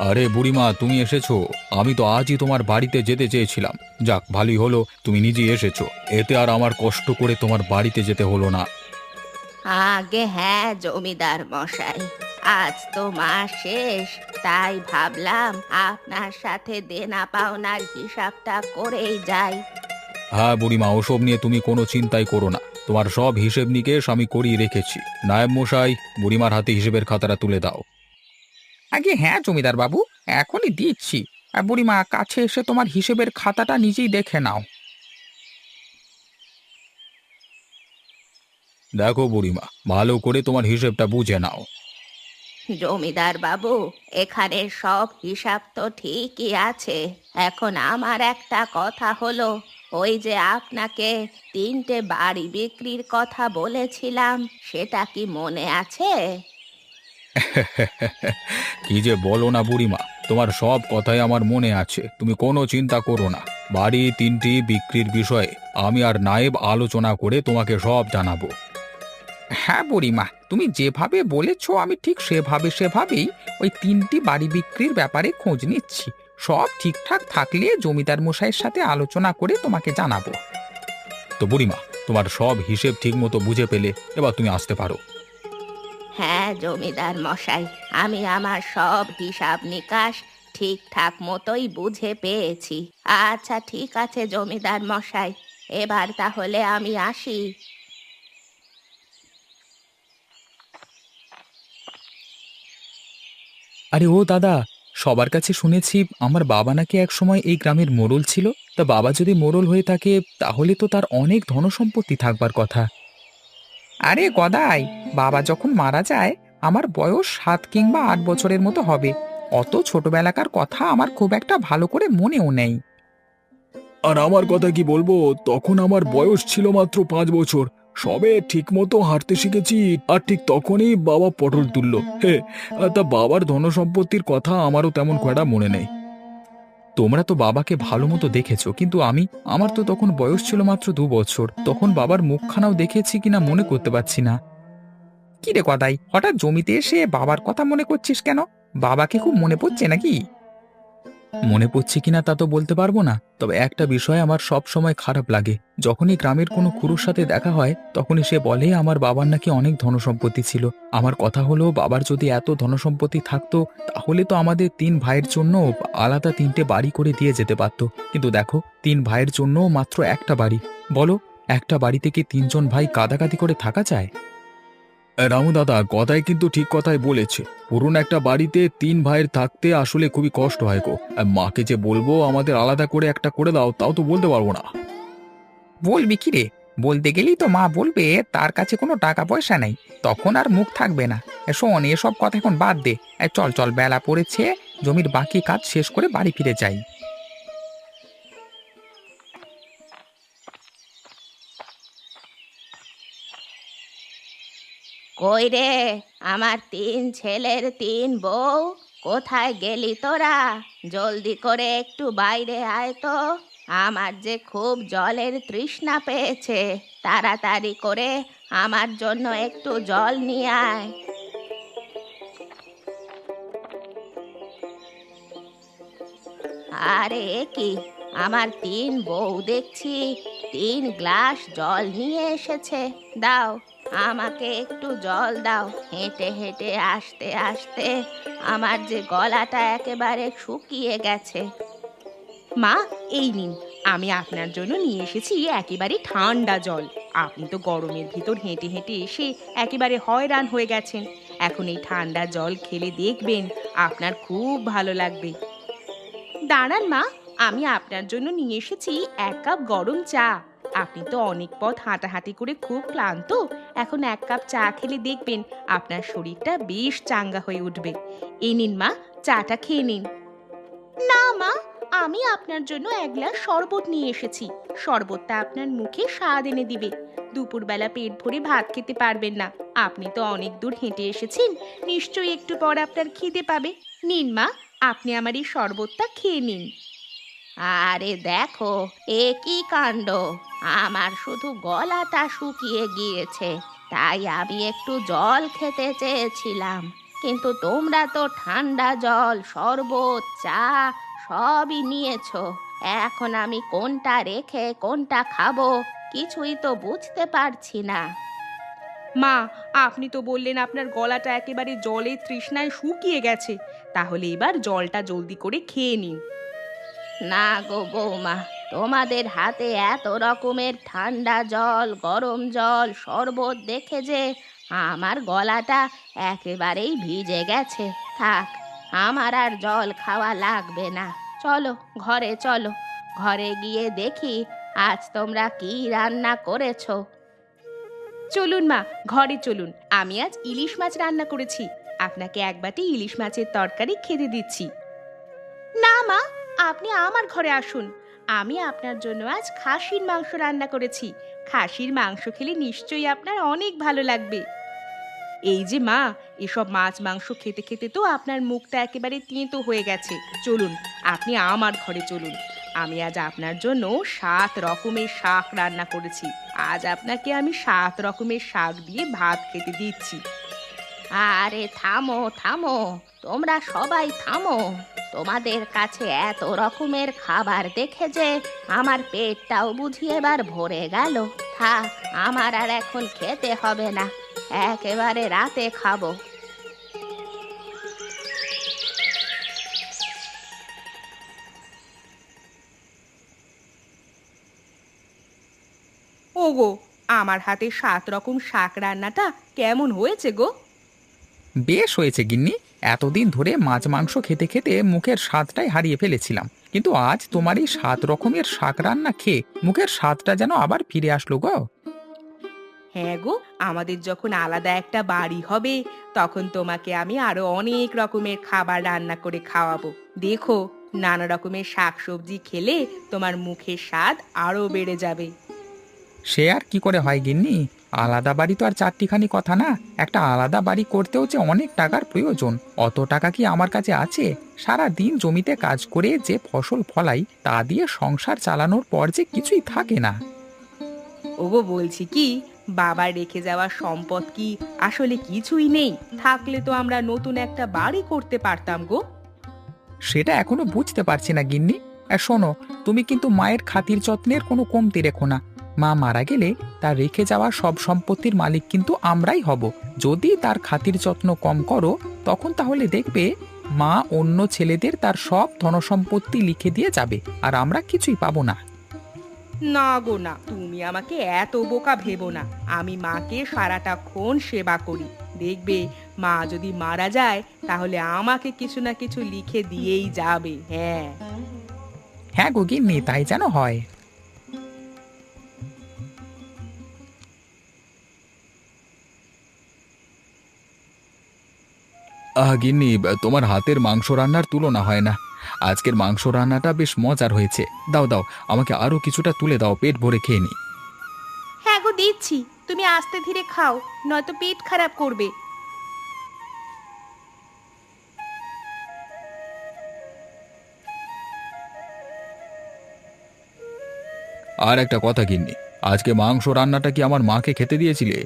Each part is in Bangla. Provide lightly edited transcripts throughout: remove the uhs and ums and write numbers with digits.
আরে বুড়িমা, তুমি এসেছো। আমি তো আজই তোমার বাড়িতে যেতে চেয়েছিলাম। যাক, ভালোই হলো তুমি নিজেই এসেছো। এতে আর আমার কষ্ট করে তোমার বাড়িতে যেতে হলো না। আগে হ্যাঁ জমিদার মশাই, আজ তো মাস শেষ, তাই ভাবলাম আপনার সাথে দেনা পাওনার হিসাবটা করেই যাই। হ্যাঁ বুড়িমা, ওসব নিয়ে তুমি কোনো চিন্তাই করো না। তোমার সব হিসেব নিকেশ আমি করিয়ে রেখেছি। নায়েব মশাই, বুড়িমার হাতে হিসেবের খাতাটা তুলে দাও। আগে হ্যাঁ জমিদার বাবু, এখনই দিচ্ছি। বুড়িমা, কাছে এসে তোমার হিসেবের খাতাটা নিজেই দেখে নাও। দেখো বুড়িমা, ভালো করে তোমার হিসেবটা বুঝে নাও। জমিদার বাবু, এখানে সব হিসাব তো ঠিকই আছে। এখন আমার একটা কথা হলো, ওই যে আপনাকে 3টে বাড়ি বিক্রির কথা বলেছিলাম, সেটা কি মনে আছে? কি যে বলো না বুড়িমা, তোমার সব কথাই আমার মনে আছে। তুমি কোনো চিন্তা করো না। বাড়ি 3টি বিক্রির বিষয়ে আমি আর নায়েব আলোচনা করে তোমাকে সব জানাবো। হ্যাঁ বুড়িমা, তুমি যেভাবে বলেছো আমি ঠিক সেভাবেই ওই 3টি বাড়ি বিক্রির ব্যাপারে খোঁজ নিচ্ছি। সব ঠিকঠাক থাকলে জমিদার মশাইয়ের সাথে আলোচনা করে তোমাকে জানাবো। তো বুড়িমা, তোমার সব হিসেব ঠিক মতো বুঝে পেলে, এবার তুমি আসতে পারো। হ্যাঁ জমিদার মশাই, আমি আমার সব হিসাব নিকাশ ঠিকঠাক মতোই বুঝে পেয়েছি। আচ্ছা ঠিক আছে জমিদার মশাই, এবার তাহলে আমি আসি। আরে ও দাদা, সবার কাছে শুনেছি আমার বাবা নাকি এক সময় এই গ্রামের মোড়ল ছিল। তা বাবা যদি মোড়ল হয়ে থাকে, তাহলে তো তার অনেক ধনসম্পত্তি থাকবার কথা। আরে গদাই, বাবা যখন মারা যায় আমার বয়স 7 কিংবা 8 বছরের মতো হবে। অত ছোটবেলাকার কথা আমার খুব একটা ভালো করে মনেও নেই। আর আমার কথা কি বলবো, তখন আমার বয়স ছিল মাত্র 5 বছর। সবে ঠিকমতো হাঁটতে শিখেছি, আর ঠিক তখনই বাবা পটল তুললো। হে, তা বাবার ধনসম্পত্তির কথা আমারও তেমন কয়টা মনে নেই। তোমরা তো বাবাকে ভালো মতো দেখেছো, কিন্তু আমার তো তখন বয়স ছিল মাত্র 2 বছর। তখন বাবার মুখখানাও দেখেছি কিনা মনে করতে পারছি না। কি রে গদাই, হঠাৎ জমিতে এসে বাবার কথা মনে করছিস কেন? বাবাকে খুব মনে পড়ছে নাকি? মনে পড়ছে কিনা তা তো বলতে পারবো না, তবে একটা বিষয় আমার সব সময় খারাপ লাগে। যখনই গ্রামের কোনো খুড়োর সাথে দেখা হয়, তখনই সে বলে আমার বাবার নাকি অনেক ধনসম্পত্তি ছিল। আমার কথা হলো, বাবার যদি এত ধনসম্পত্তি থাকতো, তাহলে তো আমাদের 3 ভাইয়ের জন্য আলাদা 3টে বাড়ি করে দিয়ে যেতে পারতো। কিন্তু দেখো, 3 ভাইয়ের জন্য মাত্র একটা বাড়ি। বলো, একটা বাড়িতে কি 3জন ভাই কাঁদাকাটি করে থাকা যায়? রামু দাদা, কথাই কিন্তু ঠিক কথাই বলেছে। পুরনো একটা বাড়িতে 3 ভাইয়ের থাকতে আসলে খুবই কষ্ট হয় গো। মাকে যে বলবো আমাদের আলাদা করে একটা করে দাও, তাও তো বলতে পারবো না। বলবি কি রে? বলতে গেলেই তো মা বলবে তার কাছে কোনো টাকা পয়সা নেই, তখন আর মুখ থাকবে না। শোন, এসব কথা এখন বাদ দে। চল চল, বেলা পড়েছে, জমির বাকি কাজ শেষ করে বাড়ি ফিরে যাই। কই রে, আমার 3 ছেলের 3 বউ, কোথায় গেলি তোরা? জলদি করে একটু বাইরে আয় তো, আমার যে খুব জলের তৃষ্ণা পেয়েছে। তাড়াতাড়ি করে আমার জন্য একটু জল নিয়ে আয়। আরে এ কি, আমার 3 বউ দেখছি 3 গ্লাস জল নিয়ে এসেছে। দাও, আমাকে একটু জল দাও। হেঁটে হেঁটে আসতে আসতে আমার যে গলাটা একেবারে শুকিয়ে গেছে। মা, এই নিন, আমি আপনার জন্য নিয়ে এসেছি একেবারে ঠান্ডা জল। আপনি তো গরমের ভিতর হেঁটে হেঁটে এসে একেবারে হয়রান হয়ে গেছেন। এখন এই ঠান্ডা জল খেলে দেখবেন আপনার খুব ভালো লাগবে। দাঁড়ান মা, আমি আপনার জন্য নিয়ে এসেছি 1 কাপ গরম চা। আপনি তো অনেক পথ হাঁটাহাঁটি করে খুব ক্লান্ত। এখন 1 কাপ চা খেলে দেখবেন আপনার শরীরটা বেশ চাঙ্গা হয়ে উঠবে। এই নিন মা, চাটা খেয়ে নিন। না মা, আমি আপনার জন্য 1 গ্লাস শরবত নিয়ে এসেছি। শরবতটা আপনার মুখে স্বাদ এনে দিবে। দুপুরবেলা পেট ভরে ভাত খেতে পারবেন না। আপনি তো অনেক দূর হেঁটে এসেছেন, নিশ্চয়ই একটু পর আপনার খিদে পাবে। নিন মা, আপনি আমার এই শরবতটা খেয়ে নিন। আরে দেখো, এ কি কাণ্ড! আমার শুধু গলাটা শুকিয়ে গিয়েছে, তাই আমি একটু জল খেতে চেয়েছিলাম। কিন্তু তোমরা তো ঠান্ডা জল, শরবত, চা সবই নিয়েছো। এখন আমি কোনটা রেখে কোনটা খাবো কিছুই তো বুঝতে পারছি না। মা, আপনি তো বললেন আপনার গলাটা একেবারে জলের তৃষ্ণায় শুকিয়ে গেছে। তাহলে এবার জলটা জলদি করে খেয়ে নিন। না গো বৌমা, তোমাদের হাতে এত রকমের ঠান্ডা জল, গরম জল, শরবত দেখে যে আমার গলাটা একেবারেই ভিজে গেছে। থাক, আমার আর জল খাওয়া লাগবে না। চলো ঘরে, চলো ঘরে গিয়ে দেখি আজ তোমরা কি রান্না করেছো। চলুন মা, ঘরে চলুন। আমি আজ ইলিশ মাছ রান্না করেছি। আপনাকে এক বাটি ইলিশ মাছের তরকারি খেতে দিচ্ছি। না মা, আপনি আমার ঘরে আসুন। আমি আপনার জন্য আজ খাসির মাংস রান্না করেছি। খাসির মাংস খেলে নিশ্চয়ই আপনার অনেক ভালো লাগবে। এই যে মা, এসব মাছ মাংস খেতে খেতে তো আপনার মুখটা একেবারে তেঁতো হয়ে গেছে। চলুন, আপনি আমার ঘরে চলুন। আমি আজ আপনার জন্য 7 রকমের শাক রান্না করেছি। আজ আপনাকে আমি 7 রকমের শাক দিয়ে ভাত খেতে দিচ্ছি। আরে থামো থামো, তোমরা সবাই থামো। তোমাদের কাছে এত রকমের খাবার দেখে যে আমার পেটটাও বুঝি এবার ভরে গেল। থাক, আমার আর এখন খেতে হবে না, একেবারে রাতে খাবো। ওগো, আমার হাতে 7 রকম শাক রান্নাটা কেমন হয়েছে গো? বেশ হয়েছে গিন্নি। এতদিন ধরে মাছ মাংস খেতে খেতে মুখের স্বাদটাই হারিয়ে ফেলেছিলাম, কিন্তু আজ তোমার এই 7 রকমের শাক রান্না খেয়ে মুখের স্বাদটা যেন আবার ফিরে আসলো গো। হ্যাঁ গো, আমাদের যখন আলাদা একটা বাড়ি হবে তখন তোমাকে আমি আরো অনেক রকমের খাবার রান্না করে খাওয়াবো। দেখো, নানা রকমের শাকসবজি খেলে তোমার মুখের স্বাদ আরো বেড়ে যাবে। সে আর কি করে হয় গিন্নি, আলাদা বাড়ি তো আর চারটিখানি কথা না। একটা আলাদা বাড়ি করতেও যে অনেক টাকার প্রয়োজন, অত টাকা কি আমার কাছে আছে? সারা দিন জমিতে কাজ করে যে ফসল ফলাই তা দিয়ে সংসার চালানোর পর যে কিছুই থাকে না। ওগো, বলছি কি, বাবার রেখে যাওয়া সম্পদ কি আসলে কিছুই নেই? থাকলে তো আমরা নতুন একটা বাড়ি করতে পারতাম গো। সেটা এখনো বুঝতে পারছি না গিন্নি। আর শোনো, তুমি কিন্তু মায়ের খাতির যত্নের কোনো কমতি রেখো না। মা মারা গেলে তার রেখে যাওয়া সব সম্পত্তির মালিক কিন্তু আমরাই হব। যদি তার খাতির যত্ন কম করো তখন তাহলে দেখবে মা অন্য ছেলেদের তার সব ধনসম্পত্তি লিখে দিয়ে যাবে, আর আমরা কিছুই পাবো না। না গো না, তুমি আমাকে এত বোকা ভেবো না। আমি মাকে সারাটাক্ষণ সেবা করি। দেখবে, মা যদি মারা যায় তাহলে আমাকে কিছু না কিছু লিখে দিয়েই যাবে। হ্যাঁ হ্যাঁ গো গিন্নি, তাই যেন হয়। গিন্নি, তোমার হাতের মাংস রান্নার তুলনা হয় না। আজকের মাংস রান্নাটা বেশ মজার হয়েছে। দাও দাও, আমাকে আরো কিছুটা তুলে দাও, পেট ভরে খেয়ে নি। হ্যাঁ গো, দিচ্ছি। তুমি আস্তে ধীরে খাও, নয়তো পেট খারাপ করবে। আর একটা কথা গিন্নি, আজকে মাংস রান্নাটা কি আমার মাকে খেতে দিয়েছিলে?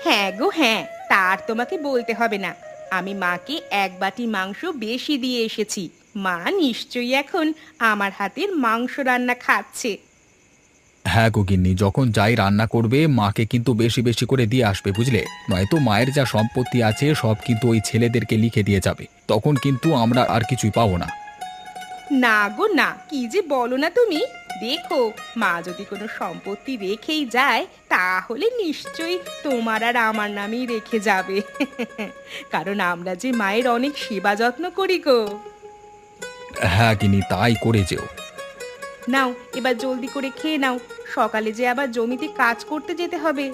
হ্যাঁ গো হ্যাঁ, তার তোমাকে বলতে হবে না। আমি মাকে 1 বাটি মাংস বেশি দিয়ে এসেছি। মা নিশ্চয়ই এখন আমার হাতের মাংস রান্না খাচ্ছে। হ্যাঁ গো গিন্নি, যখন যাই রান্না করবে মাকে কিন্তু বেশি বেশি করে দিয়ে আসবে, বুঝলে? নয়তো মায়ের যা সম্পত্তি আছে সব কিন্তু ওই ছেলেদেরকে লিখে দিয়ে যাবে, তখন কিন্তু আমরা আর কিছুই পাবো না। না গো না, কি যে বলো না তুমি। দেখো, মা যদি কোনো সম্পত্তি রেখেই যায় তাহলে নিশ্চয়ই তোমার আর আমার নামেই রেখে যাবে। কারণ আমরা যে মায়ের অনেক সেবা যত্ন করি গো। হ্যাঁ গিন্নি, তাই করে যেও। নাও, এবার জলদি করে খেয়ে নাও, সকালে যে আবার জমিতে কাজ করতে যেতে হবে।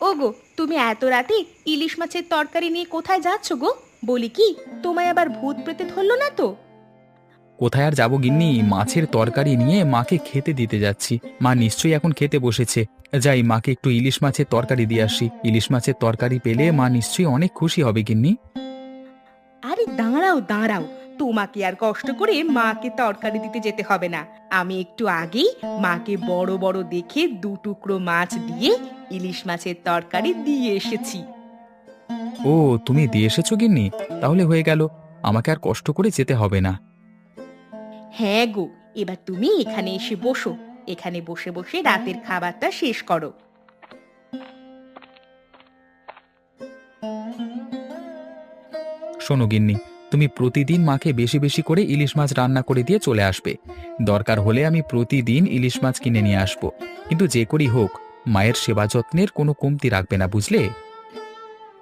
ওগো, তুমি এত রাতে ইলিশ মাছের তরকারি নিয়ে কোথায় যাচ্ছ গো? বলি কি, তোমায় আবার ভূত প্রেতে ধরলো না তো? কোথায় আর যাবো গিন্নি, মাছের তরকারি নিয়ে মাকে খেতে দিতে যাচ্ছি। মা নিশ্চয়ই এখন খেতে বসেছে। যাই, মাকে একটু ইলিশ মাছের তরকারি দিয়ে আসি। ইলিশ মাছের তরকারি পেলে মা নিশ্চয়ই অনেক খুশি হবে গিন্নি। আরে দাঁড়াও দাঁড়াও, তোমাকে আর কষ্ট করে মাকে তরকারি দিতে যেতে হবে না। আমি একটু আগেই মাকে বড় বড় দেখে 2 টুকরো মাছ দিয়ে ইলিশ মাছের তরকারি দিয়ে এসেছি। ও, তুমি দিয়ে এসেছো গিন্নি? তাহলে হয়ে গেল, আমাকে আর কষ্ট করে যেতে হবে না। হ্যাঁ গো, এবার তুমি এখানে এসে বসো। এখানে বসে বসে রাতের খাবারটা শেষ করো। শোনো গিন্নি, তুমি প্রতিদিন মাকে বেশি বেশি করে ইলিশ মাছ রান্না করে দিয়ে চলে আসবে। দরকার হলে আমি প্রতিদিন ইলিশ মাছ কিনে নিয়ে আসবো, কিন্তু যে করেই হোক মায়ের সেবা যত্নের কোনো কমতি রাখবে না, বুঝলে?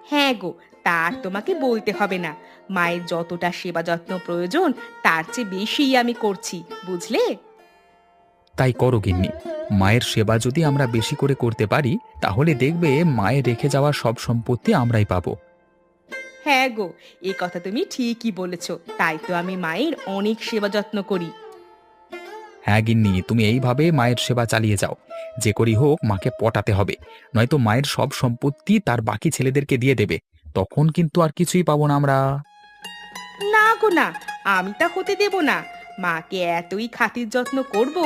হ্যাঁ গো, তার তোমাকে বলতে হবে না। মায়ের যতটা সেবা যত্ন প্রয়োজন তার চেয়ে বেশিই আমি করছি, বুঝলে? তাই করো গিন্নি। মায়ের সেবা যদি আমরা বেশি করে করতে পারি, তাহলে দেখবে মায়ের রেখে যাওয়া সব সম্পত্তি আমরাই পাবো। হ্যাঁ গো, এই কথা তুমি ঠিকই বলেছ। তাই তো আমি মায়ের অনেক সেবা যত্ন করি। হ্যাঁ গিন্নি, তুমি এইভাবে মায়ের সেবা চালিয়ে যাও। যে করেই হোক মাকে পটাতে হবে, নয়তো মায়ের সব সম্পত্তি তার বাকি ছেলেদেরকে দিয়ে দেবে। তখন কিন্তু আর কিছুই পাবো না আমরা। না গো না, আমি তা হতে দেব না। মাকে এতই খাতির যত্ন করব,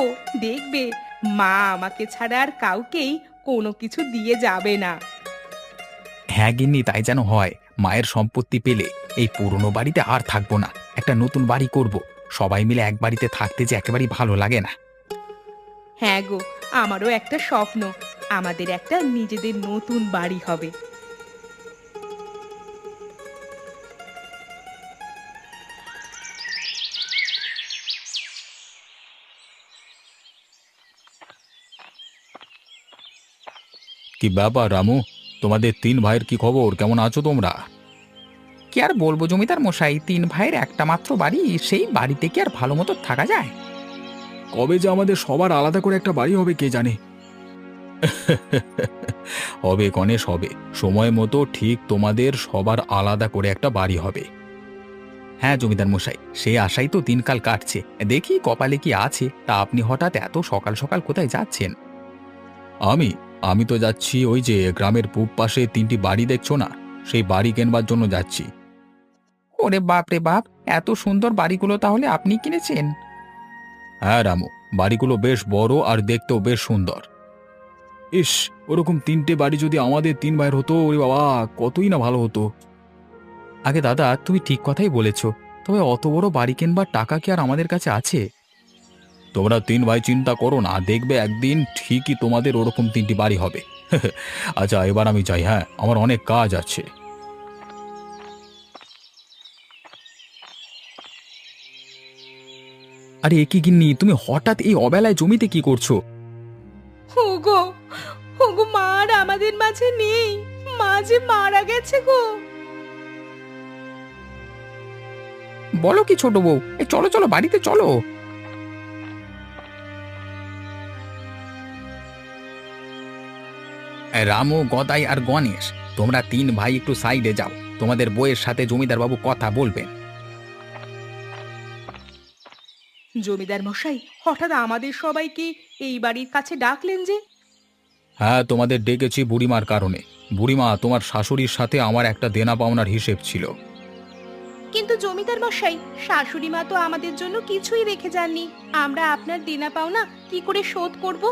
দেখবে মা আমাকে ছাড়া আর কাউকেই কোনো কিছু দিয়ে যাবে না। হ্যাঁ গিন্নি, তাই যেন হয়। মায়ের সম্পত্তি পেলে এই পুরনো বাড়িতে আর থাকবো না, একটা নতুন বাড়ি করব। সবাই মিলে এক বাড়িতে থাকতে যে একেবারেই ভালো লাগে না। হ্যাঁ গো, আমারও একটা স্বপ্ন, আমাদের একটা নিজেদের নতুন বাড়ি হবে। কি ব্যাপার রামু, তোমাদের 3 ভাইয়ের কি খবর? কেমন আছো তোমরা? কি আর বলবো জমিদার মশাই, 3 ভাইয়ের একটা মাত্র বাড়ি, সেই বাড়িতে কি আর ভালো মতো থাকা যায়? কবে যে আমাদের সবার আলাদা করে একটা বাড়ি হবে কে জানে। হবে গণেশ, হবে। সময় মতো ঠিক তোমাদের সবার আলাদা করে একটা বাড়ি হবে। হ্যাঁ জমিদার মশাই, সেই আশাই তো দিনকাল কাটছে। দেখি কপালে কি আছে। তা আপনি হঠাৎ এত সকাল সকাল কোথায় যাচ্ছেন? আমি আমি তো যাচ্ছি ওই যে গ্রামের পূব পাশে 3টি বাড়ি দেখছো না, সেই বাড়ি কেনবার জন্য যাচ্ছি। ওরে বাপ রে বাপ, এত সুন্দর বাড়িগুলো তাহলে আপনি কিনেছেন? হ্যাঁ রামু, বাড়িগুলো বেশ বড় আর দেখতেও বেশ সুন্দর। ইস, ওরকম 3টে বাড়ি যদি আমাদের 3 ভাইয়ের হতো, ওরে বাবা, কতই না ভালো হতো। আগে দাদা, তুমি ঠিক কথাই বলেছ। তবে অত বড় বাড়ি কেনবার টাকা কি আর আমাদের কাছে আছে? তোমরা 3 ভাই চিন্তা করো না, দেখবে একদিন ঠিকই তোমাদের ওরকম 3টি বাড়ি হবে। আচ্ছা, এবার আমি যাই, হ্যাঁ, আমার অনেক কাজ আছে। আরে এ কি গিন্নি, তুমি হঠাৎ এই অবেলায় জমিতে কি করছো? ওগো, ওগো, মা আর আমাদের মাঝে নেই। মা যে মারা গেছে গো। বলো কি ছোট বউ, চলো চলো বাড়িতে চলো। রামু, গদাই আর গণেশ, তোমরা 3 ভাই একটু সাইডে যাও, তোমাদের বউয়ের সাথে জমিদার বাবু কথা বলবেন। জমিদার মশাই, হঠাৎ আমাদের সবাইকে এই বাড়ির কাছে ডাকলেন যে? হ্যাঁ, তোমাদের ডেকেছি বুড়িমার কারণে। বুড়িমা, তোমার শাশুড়ির সাথে আমার একটা দেনা পাওনার হিসেব ছিল। কিন্তু জমিদার মশাই, শাশুড়ি মা তো আমাদের জন্য কিছুই রেখে যাননি। আমরা আপনার দেনা পাওনা কি করে শোধ করব?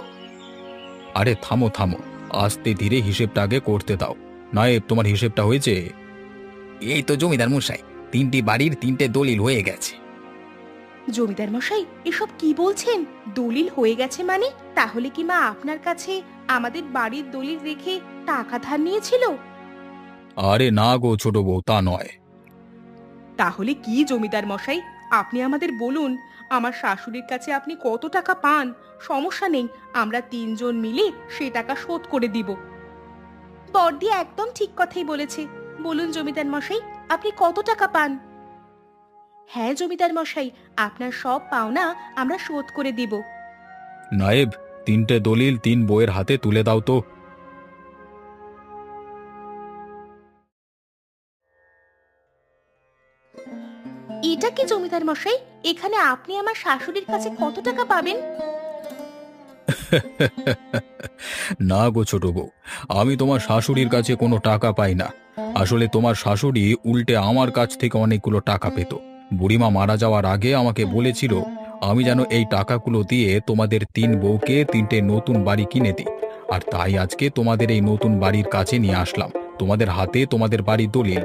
আরে থামো থামো, আস্তে ধীরে হিসেবটা আগে করতে দাও। নায়েব, তোমার হিসেবটা হয়েছে? এই তো জমিদার মশাই, 3টি বাড়ির 3টে দলিল হয়ে গেছে। জমিদার মশাই, এসব কি বলছেন? দলিল হয়ে গেছে মানে? তাহলে কি মা আপনার কাছে আমাদের বাড়ির দলিল রেখে টাকা ধার নিয়েছিল? আরে না গো ছোট বউ, তা নয়। তাহলে কি জমিদার মশাই, আপনি আমাদের বলুন, আমার শাশুড়ির কাছে আপনি কত টাকা পান? সমস্যা নেই, আমরা 3জন মিলে সে টাকা শোধ করে দিব। বর্দি একদম ঠিক কথাই বলেছে। বলুন জমিদার মশাই, আপনি কত টাকা পান? হ্যাঁ জমিদার মশাই, আপনার সব পাওনা আমরা শোধ করে দিব। নায়েব, 3টে দলিল 3 বউয়ের হাতে তুলে দাও তো। এটা কি জমিদার মশাই, এখানে আপনি আমার শাশুড়ির কাছে কত টাকা পাবেন? না গো ছোট বউ, আমি তোমার শাশুড়ির কাছে কোনো টাকা পাই না। আসলে তোমার শাশুড়ি উল্টে আমার কাছ থেকে অনেকগুলো টাকা পেত। বুড়িমা মারা যাওয়ার আগে আমাকে বলেছিল আমি যেন এই টাকাগুলো দিয়ে তোমাদের 3 বউকে 3টে নতুন বাড়ি কিনে দিই। আর তাই আজকে তোমাদের এই নতুন বাড়ির কাছে নিয়ে আসলাম, তোমাদের হাতে তোমাদের বাড়ির দলিল।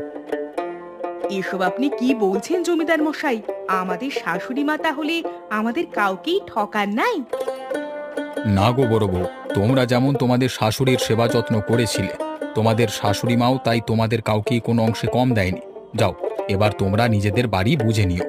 এসব আপনি কি বলছেন জমিদার মশাই? আমাদের শাশুড়ি মা তাহলে আমাদের কাউকেই ঠকান নাই? না গো বড় বউ, তোমরা যেমন তোমাদের শাশুড়ির সেবা যত্ন করেছিলে, তোমাদের শাশুড়ি মাও তাই তোমাদের কাউকেই কোনো অংশে কম দেয়নি। যাও, এবার তোমরা নিজেদের বাড়ি বুঝে নিও।